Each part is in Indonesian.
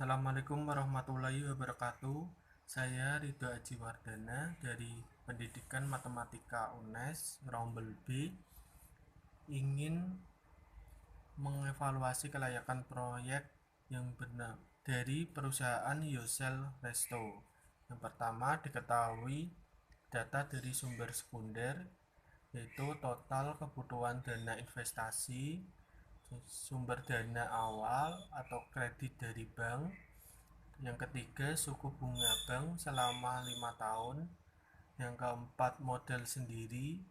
Assalamualaikum warahmatullahi wabarakatuh. Saya Ridho Aji Wardana dari Pendidikan Matematika UNES Rombel B ingin mengevaluasi kelayakan proyek yang benar dari perusahaan Yosel Resto. Yang pertama, diketahui data dari sumber sekunder, yaitu total kebutuhan dana investasi, sumber dana awal atau kredit dari bank. Yang ketiga, suku bunga bank selama 5 tahun. Yang keempat, modal sendiri.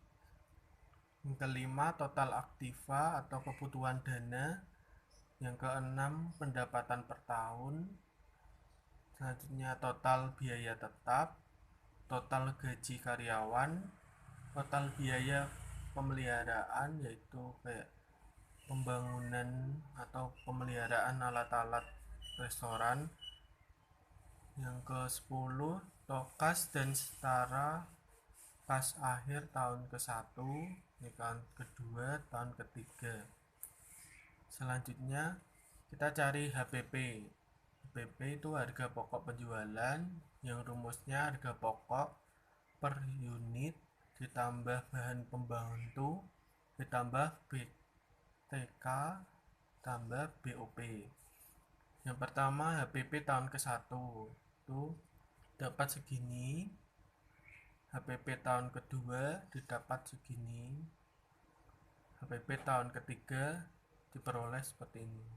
Yang kelima, total aktiva atau kebutuhan dana. Yang keenam, pendapatan per tahun. Selanjutnya, total biaya tetap, total gaji karyawan, total biaya pemeliharaan, yaitu kayak pembangunan atau pemeliharaan alat-alat restoran. Yang ke-10, tokas dan setara kas akhir tahun ke-1, tahun kedua, tahun ketiga. Selanjutnya kita cari HPP. HPP itu harga pokok penjualan, yang rumusnya harga pokok per unit ditambah bahan pembantu ditambah BTK tambah BOP. Yang pertama, HPP tahun ke-1 itu dapat segini. HPP tahun kedua didapat segini. HPP tahun ketiga diperoleh seperti ini.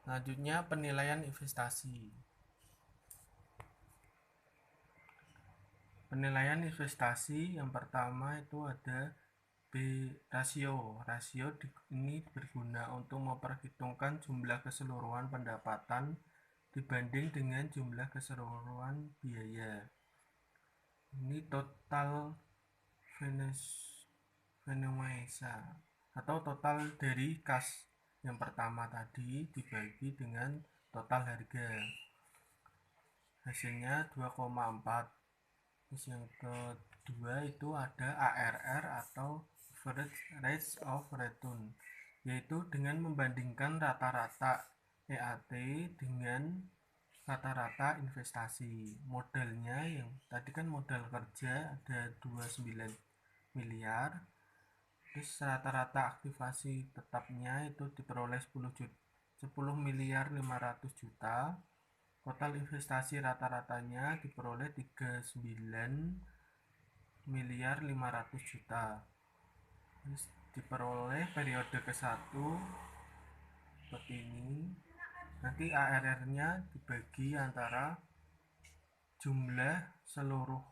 Selanjutnya, penilaian investasi. Penilaian investasi yang pertama itu ada rasio. Rasio ini berguna untuk memperhitungkan jumlah keseluruhan pendapatan dibanding dengan jumlah keseluruhan biaya. Ini total Venezuela atau total dari kas yang pertama tadi dibagi dengan total harga. Hasilnya 2,4. Terus yang kedua itu ada ARR atau Average Rate of Return, yaitu dengan membandingkan rata-rata EAT dengan rata-rata investasi. Modalnya yang tadi kan modal kerja ada 29 miliar. Terus rata-rata aktivasi tetapnya itu diperoleh 10 miliar 500 juta. Total investasi rata-ratanya diperoleh 39 miliar 500 juta. Terus diperoleh periode ke-1 seperti ini. Nanti ARR-nya dibagi antara jumlah seluruh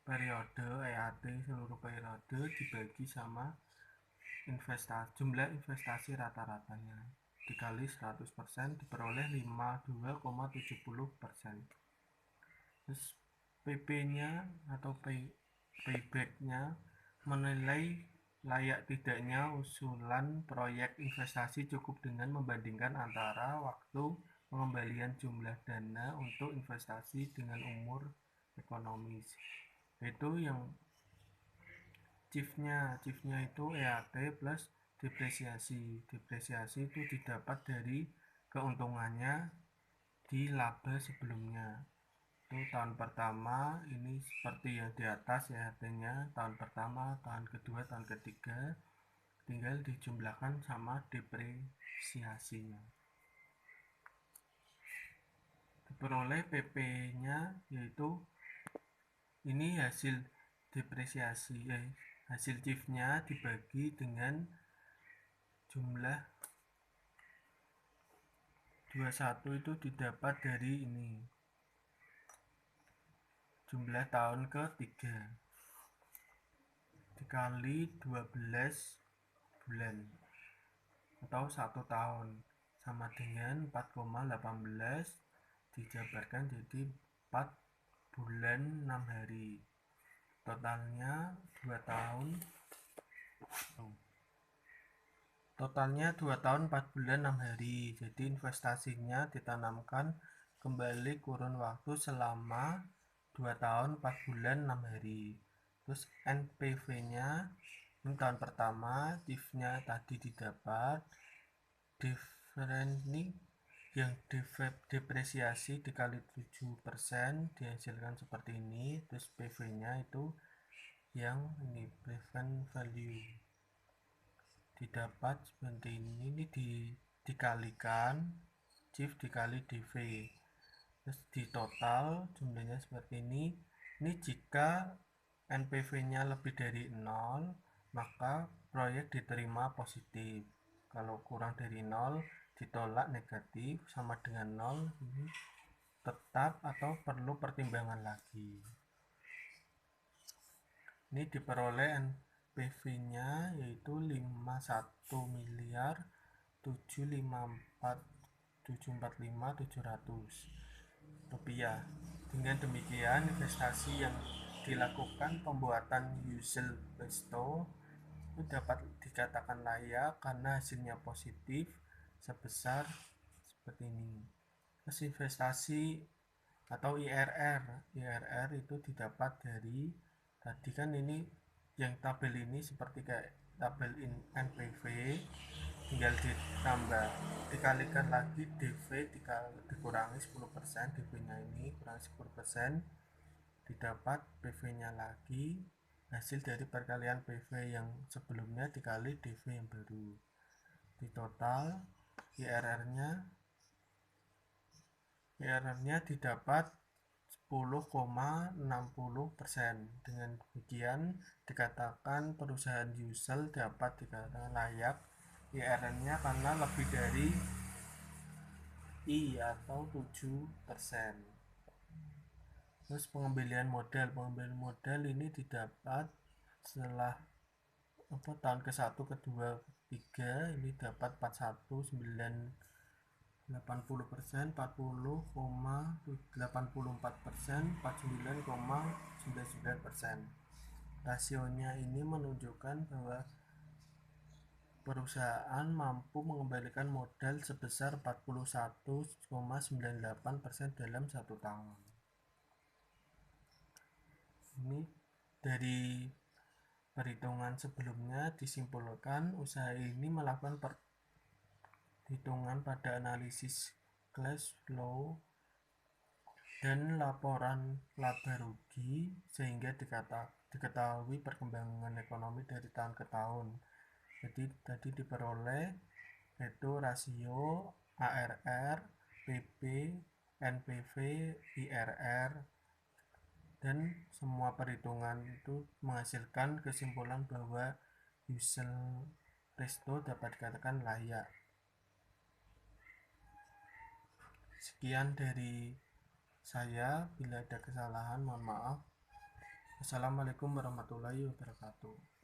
periode EAT seluruh periode dibagi sama jumlah investasi rata-ratanya dikali 100% diperoleh 52,70%. Terus PP-nya atau payback-nya menilai layak tidaknya usulan proyek investasi cukup dengan membandingkan antara waktu pengembalian jumlah dana untuk investasi dengan umur ekonomis. Itu yang chiefnya itu EAT plus depresiasi. Depresiasi itu didapat dari keuntungannya di laba sebelumnya. Itu tahun pertama ini seperti yang di atas EAT-nya, tahun pertama, tahun kedua, tahun ketiga, tinggal dijumlahkan sama depresiasinya. Diperoleh PP-nya yaitu ini hasil depresiasi, hasil chiefnya dibagi dengan jumlah 21 itu didapat dari ini jumlah tahun ketiga dikali 12 bulan atau 1 tahun sama dengan 4,18 dijabarkan jadi 4 bulan 6 hari. Totalnya 2 tahun. Totalnya 2 tahun 4 bulan 6 hari. Jadi investasinya ditanamkan kembali kurun waktu selama 2 tahun 4 bulan 6 hari. Terus NPV-nya ini tahun pertama, div-nya tadi didapat, div ini yang depresiasi dikali 7% dihasilkan seperti ini. Terus PV nya itu yang ini prevent value didapat seperti ini dikalikan shift dikali dv, terus di total jumlahnya seperti ini jika NPV nya lebih dari 0 maka proyek diterima positif, kalau kurang dari 0 ditolak negatif, sama dengan 0 ini tetap atau perlu pertimbangan lagi. Ini diperoleh NPV nya yaitu 51.754.745.700 rupiah. Dengan demikian investasi yang dilakukan pembuatan Yusel Presto itu dapat dikatakan layak karena hasilnya positif sebesar seperti ini. Terus investasi atau IRR itu didapat dari tadi kan ini yang tabel ini seperti kayak tabel NPV, tinggal ditambah dikalikan lagi DV dikurangi 10%, DV nya ini kurangi 10%, didapat PV nya lagi, hasil dari perkalian PV yang sebelumnya dikali DV yang baru, di total IRR nya didapat 10,60%. Dengan demikian dikatakan perusahaan Yusel dapat dikatakan layak IRR-nya karena lebih dari I atau 7%. Terus pengambilan modal ini didapat setelah tahun ke-1, ke-2, ke-3 ini dapat 41,80%, 40,84%, 49,99%. Rasionya ini menunjukkan bahwa perusahaan mampu mengembalikan modal sebesar 41,98% dalam 1 tahun. Ini dari perhitungan sebelumnya disimpulkan usaha ini melakukan perhitungan pada analisis cash flow dan laporan laba rugi sehingga diketahui perkembangan ekonomi dari tahun ke tahun. Jadi tadi diperoleh yaitu rasio ARR, PP, NPV, IRR, dan semua perhitungan itu menghasilkan kesimpulan bahwa Yusel Presto dapat dikatakan layak. Sekian dari saya, bila ada kesalahan mohon maaf. Assalamualaikum warahmatullahi wabarakatuh.